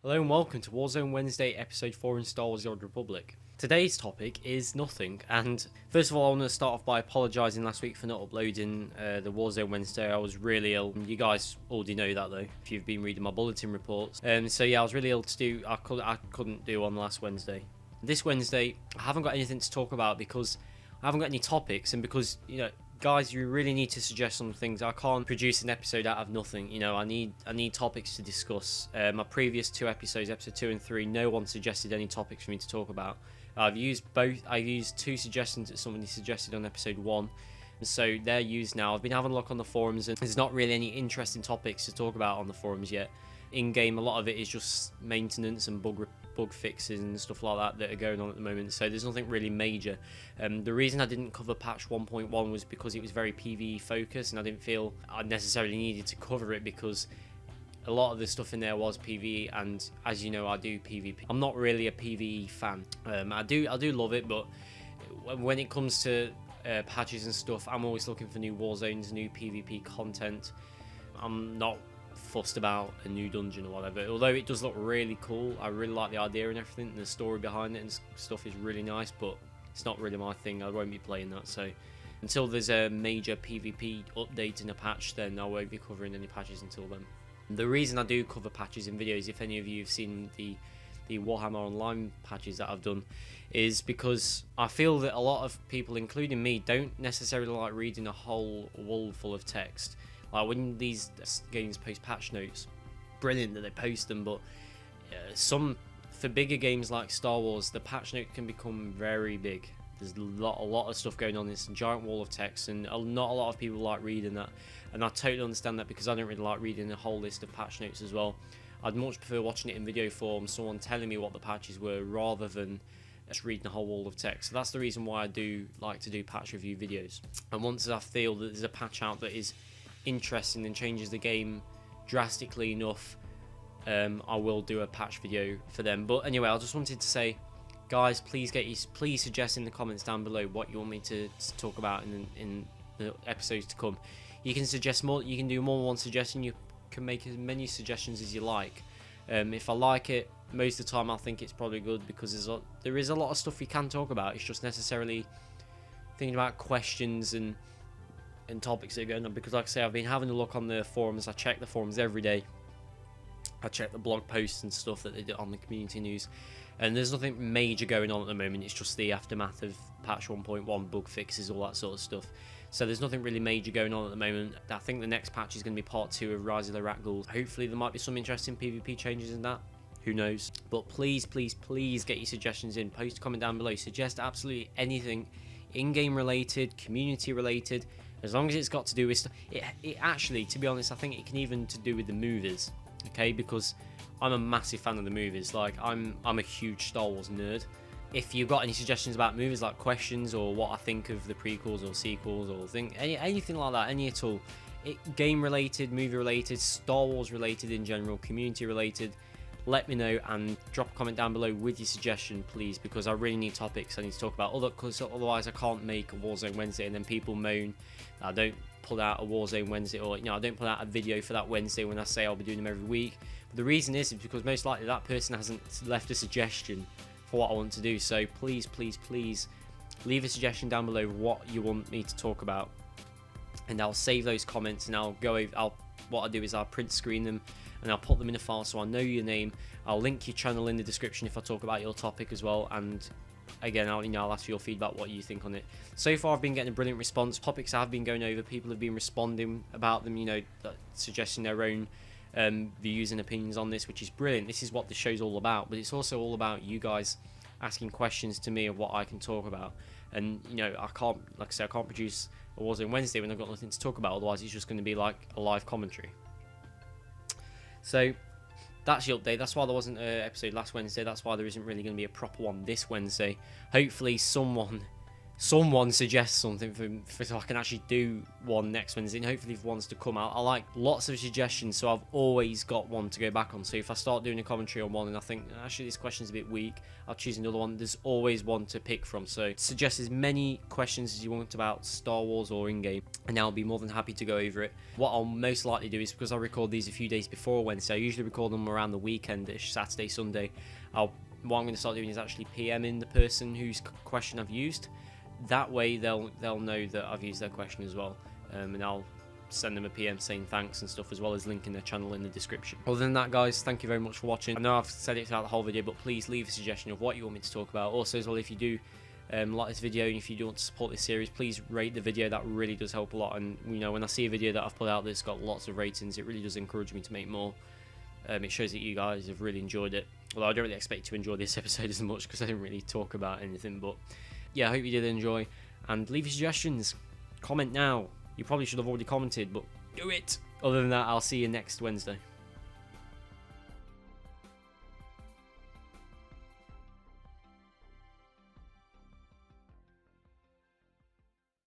Hello and welcome to Warzone Wednesday episode 4 in Star Wars The Old Republic. Today's topic is nothing, and first of all I want to start off by apologising last week for not uploading the Warzone Wednesday. I was really ill. You guys already know that though, if you've been reading my bulletin reports. So yeah, I was really ill to do, I couldn't do on last Wednesday. This Wednesday, I haven't got anything to talk about because I haven't got any topics, and because, you know, guys, you really need to suggest some things. I can't produce an episode out of nothing. You know, I need topics to discuss. My previous two episodes, episode 2 and 3, no one suggested any topics for me to talk about. I've used two suggestions that somebody suggested on episode 1, and so they're used now. I've been having a look on the forums, and there's not really any interesting topics to talk about on the forums yet. In game, a lot of it is just maintenance and bug fixes and stuff like that are going on at the moment, so there's nothing really major. The reason I didn't cover patch 1.1 was because it was very PvE focused, and I didn't feel I necessarily needed to cover it because a lot of the stuff in there was PvE, and as you know, I do PvP. I'm not really a PvE fan. I do love it, but when it comes to patches and stuff, I'm always looking for new Warzones, new PvP content. I'm not fussed about a new dungeon or whatever, although it does look really cool. I really like the idea and everything, and the story behind it and stuff is really nice, but it's not really my thing. I won't be playing that, so until there's a major PvP update in a patch, then I won't be covering any patches until then. The reason I do cover patches in videos, if any of you have seen the Warhammer Online patches that I've done, is because I feel that a lot of people, including me, don't necessarily like reading a whole wall full of text. Like when these games post patch notes, brilliant that they post them, but for bigger games like Star Wars, the patch note can become very big. There's a lot of stuff going on. It's a giant wall of text, and not a lot of people like reading that. And I totally understand that, because I don't really like reading a whole list of patch notes as well. I'd much prefer watching it in video form, someone telling me what the patches were, rather than just reading a whole wall of text. So that's the reason why I do like to do patch review videos. And once I feel that there's a patch out that is interesting and changes the game drastically enough, I will do a patch video for them. But anyway, I just wanted to say, guys, please suggest in the comments down below what you want me to talk about in the episodes to come. You can suggest more. You can do more than one suggestion. You can make as many suggestions as you like. If I like it, most of the time I'll think it's probably good, because there is a lot of stuff we can talk about. It's just necessarily thinking about questions and topics that are going on, because like I say, I've been having a look on the forums. I check the forums every day. I check the blog posts and stuff that they do on the community news, and there's nothing major going on at the moment. It's just the aftermath of patch 1.1, bug fixes, all that sort of stuff. So there's nothing really major going on at the moment. I think the next patch is going to be part 2 of Rise of the Rat Ghouls. Hopefully there might be some interesting PvP changes in that. Who knows? But please get your suggestions in. Post a comment down below. Suggest absolutely anything in-game related, community related, as long as it's got to do with it actually, to be honest, I think it can even to do with the movies, okay? Because I'm a massive fan of the movies. Like I'm a huge Star Wars nerd. If you've got any suggestions about movies, like questions or what I think of the prequels or sequels or anything like that, any at all, game related, movie related, Star Wars related in general, community related, let me know and drop a comment down below with your suggestion, please, because I really need topics I need to talk about. Because otherwise I can't make a Warzone Wednesday, and then people moan that I don't put out a Warzone Wednesday, or I don't put out a video for that Wednesday when I say I'll be doing them every week. But the reason is because most likely that person hasn't left a suggestion for what I want to do. So please leave a suggestion down below what you want me to talk about, and I'll save those comments, and I'll go over. What I'll do is I'll print screen them, and I'll put them in a file so I know your name. I'll link your channel in the description if I talk about your topic as well, and again, I'll ask for your feedback, what you think on it. So far I've been getting a brilliant response. Topics I've been going over, people have been responding about them, suggesting their own views and opinions on this, which is brilliant. This is what the show's all about, but it's also all about you guys asking questions to me of what I can talk about. And I can't, like I said, I can't produce a Warzone Wednesday when I've got nothing to talk about, otherwise it's just going to be like a live commentary. So that's the update. That's why there wasn't an episode last Wednesday. That's why there isn't really going to be a proper one this Wednesday. Hopefully someone someone suggests something for so I can actually do one next Wednesday, and hopefully if one's to come out. I like lots of suggestions, so I've always got one to go back on. So if I start doing a commentary on one and I think actually this question's a bit weak, I'll choose another one. There's always one to pick from, so suggest as many questions as you want about Star Wars or in-game, and I'll be more than happy to go over it. What I'll most likely do is, because I record these a few days before Wednesday, I usually record them around the weekend-ish, Saturday, Sunday. What I'm going to start doing is actually PMing the person whose question I've used. That way they'll know that I've used their question as well, and I'll send them a PM saying thanks and stuff, as well as linking their channel in the description. Other than that, guys, thank you very much for watching. I know I've said it throughout the whole video, but please leave a suggestion of what you want me to talk about. Also as well, if you do like this video and if you do want to support this series, please rate the video. That really does help a lot, and you know, when I see a video that I've put out that's got lots of ratings, it really does encourage me to make more. It shows that you guys have really enjoyed it, although I don't really expect you to enjoy this episode as much because I didn't really talk about anything. But yeah, I hope you did enjoy, and leave your suggestions. Comment now. You probably should have already commented, but do it. Other than that, I'll see you next Wednesday.